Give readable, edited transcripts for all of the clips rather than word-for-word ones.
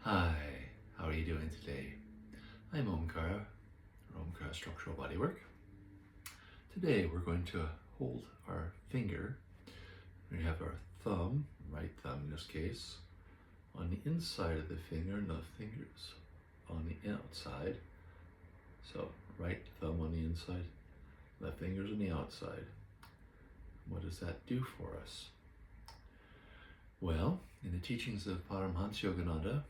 Hi, how are you doing today? I'm Omkara Structural Bodywork. Today we're going to hold our finger. We have our thumb, right thumb in this case, on the inside of the finger and the fingers on the outside. So right thumb on the inside, left fingers on the outside. What does that do for us? Well, in the teachings of Paramahansa Yogananda,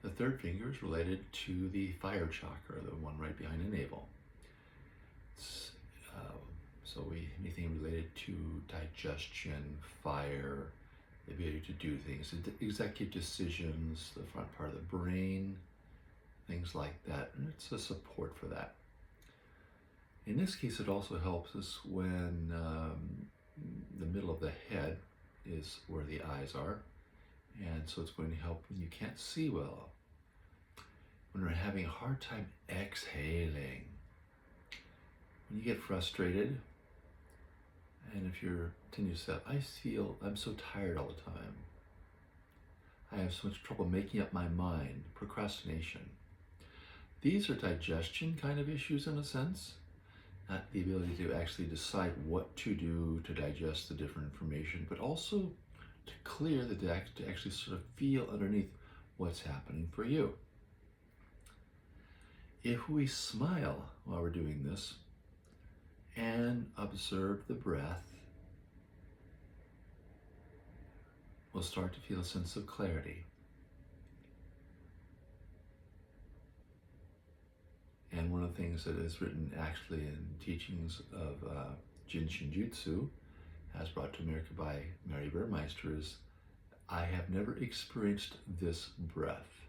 the third finger is related to the fire chakra, the one right behind the navel. Anything related to digestion, fire, the ability to do things, executive decisions, the front part of the brain, things like that, and it's a support for that. In this case, it also helps us when the middle of the head is where the eyes are, and so it's going to help when you can't see well, when we're having a hard time exhaling, when you get frustrated, and if you're continuing to say, I'm so tired all the time, I have so much trouble making up my mind, procrastination. These are digestion kind of issues in a sense, not the ability to actually decide what to do to digest the different information, but also to clear the deck, to actually sort of feel underneath what's happening for you. If we smile while we're doing this and observe the breath, we'll start to feel a sense of clarity. And one of the things that is written actually in teachings of Jin Shinjutsu, as brought to America by Mary Burmeister, is, I have never experienced this breath.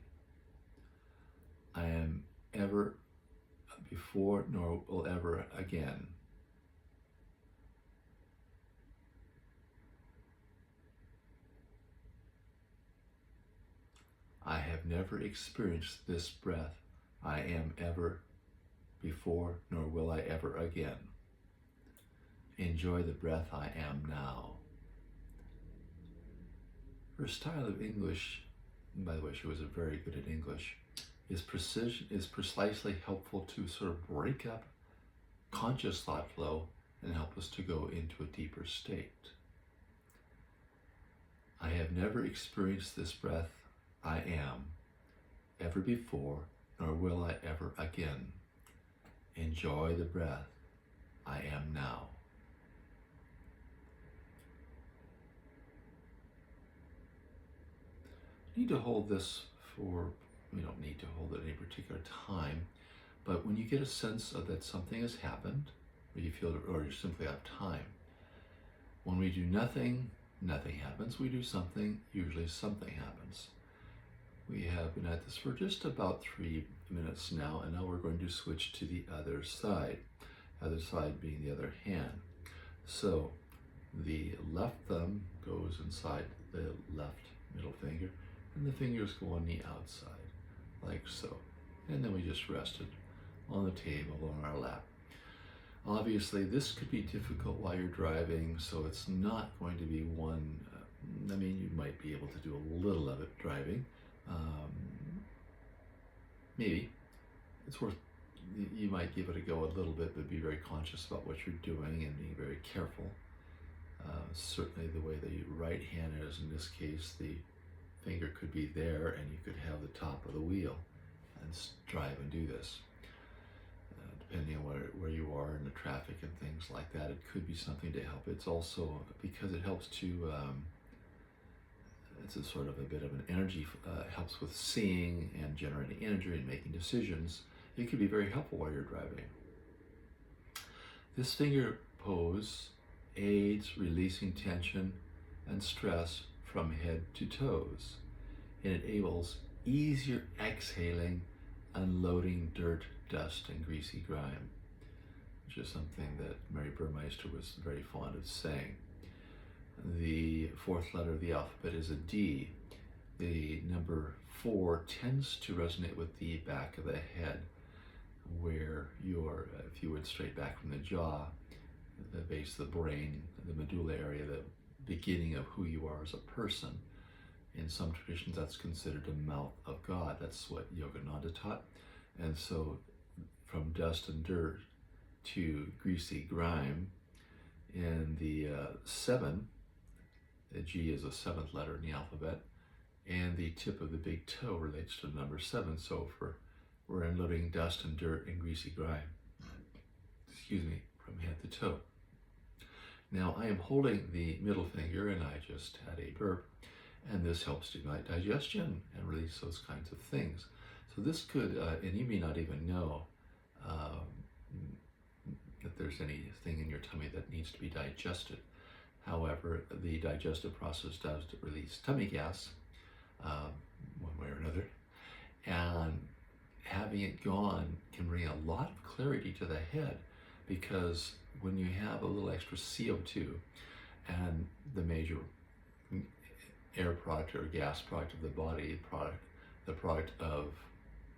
I am ever before nor will ever again. I have never experienced this breath. I am ever before nor will I ever again. Enjoy the breath I am now. Her style of English, by the way, she was very good at English, is precisely helpful to sort of break up conscious thought flow and help us to go into a deeper state. I have never experienced this breath I am ever before, nor will I ever again. Enjoy the breath I am now. You need to hold this for, we don't need to hold it at any particular time, but when you get a sense of that something has happened, or you feel, or you're simply out of time, when we do nothing, nothing happens. We do something, usually something happens. We have been at this for just about 3 minutes now, and now we're going to switch to the other side being the other hand. So the left thumb goes inside the left middle finger, and the fingers go on the outside, like so. And then we just rested on the table on our lap. Obviously, this could be difficult while you're driving, so it's not going to be one, you might be able to do a little of it driving. Maybe. It's worth, you might give it a go a little bit, but be very conscious about what you're doing and being very careful. Certainly the way the right hand is, in this case, the finger could be there and you could have the top of the wheel and drive and do this. Depending on where you are in the traffic and things like that, it could be something to help. It's also, because it helps to, it's a sort of a bit of an energy, helps with seeing and generating energy and making decisions. It could be very helpful while you're driving. This finger pose aids releasing tension and stress from head to toes. It enables easier exhaling, unloading dirt, dust, and greasy grime, which is something that Mary Burmeister was very fond of saying. The fourth letter of the alphabet is a D. The number 4 tends to resonate with the back of the head, where you're, if you would straight back from the jaw, the base of the brain, the medulla area, the beginning of who you are as a person. In some traditions, that's considered a mouth of God. That's what Yogananda taught. And so from dust and dirt to greasy grime, in the 7, the G is a 7th letter in the alphabet, and the tip of the big toe relates to the number 7. So we're unloading dust and dirt and greasy grime, excuse me, from head to toe. Now I am holding the middle finger, and I just had a burp, and this helps stimulate digestion and release those kinds of things. So this could, and you may not even know that there's anything in your tummy that needs to be digested. However, the digestive process does release tummy gas, one way or another, and having it gone can bring a lot of clarity to the head, because when you have a little extra CO2 and the major air product or gas product of the body, the product of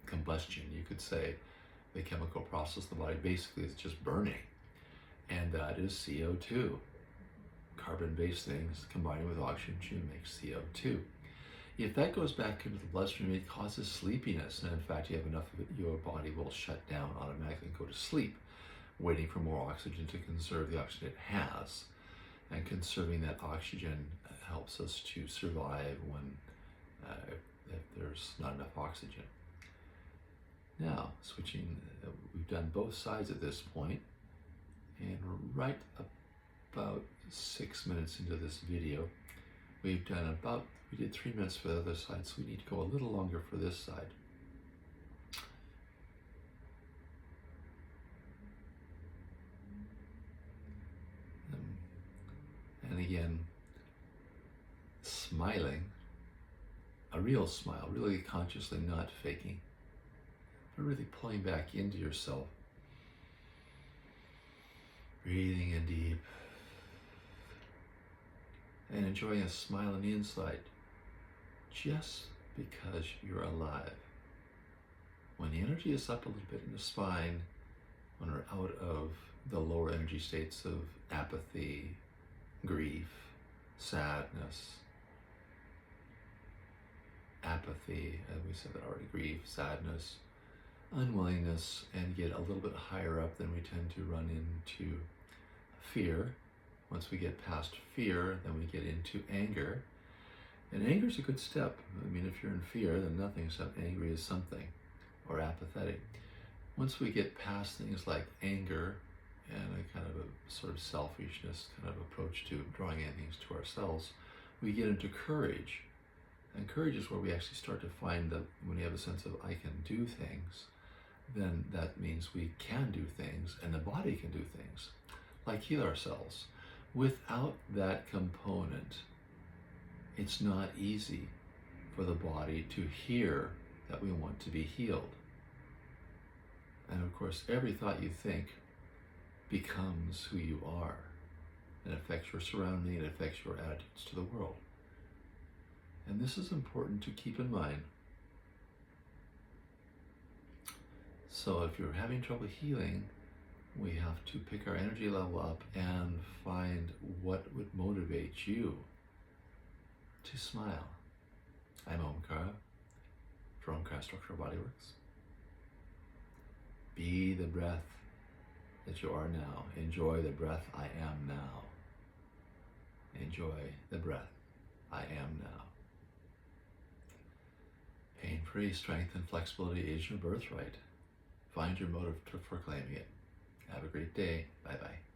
combustion, you could say, the chemical process of the body basically is just burning, and that is CO2. Carbon-based things combining with oxygen makes CO2. If that goes back into the bloodstream, it causes sleepiness, and in fact, you have enough of it, your body will shut down automatically and go to sleep, waiting for more oxygen to conserve the oxygen it has. And conserving that oxygen helps us to survive when if there's not enough oxygen. Now, switching, we've done both sides at this point, and right about 6 minutes into this video, we did 3 minutes for the other side, so we need to go a little longer for this side. And again, smiling, a real smile, really consciously not faking, but really pulling back into yourself, breathing in deep, and enjoying a smile on the inside, just because you're alive. When the energy is up a little bit in the spine, when we're out of the lower energy states of apathy, grief, sadness, apathy, as we said that already, grief, sadness, unwillingness, and get a little bit higher up, then we tend to run into fear. Once we get past fear, then we get into anger. And anger is a good step. I mean, if you're in fear, then nothing except angry is something, or apathetic. Once we get past things like anger and a kind of a sort of selfishness kind of approach to drawing things to ourselves, we get into courage. And courage is where we actually start to find that when we have a sense of I can do things, then that means we can do things, and the body can do things, like heal ourselves. Without that component, it's not easy for the body to hear that we want to be healed. And of course, every thought you think becomes who you are. It affects your surrounding, it affects your attitudes to the world. And this is important to keep in mind. So if you're having trouble healing, we have to pick our energy level up and find what would motivate you to smile. I'm Omkara from Omkara Structural Bodyworks. Be the breath that you are now. Enjoy the breath I am now. Enjoy the breath I am now. Pain-free strength and flexibility is your birthright. Find your motive for claiming it. Have a great day. Bye-bye.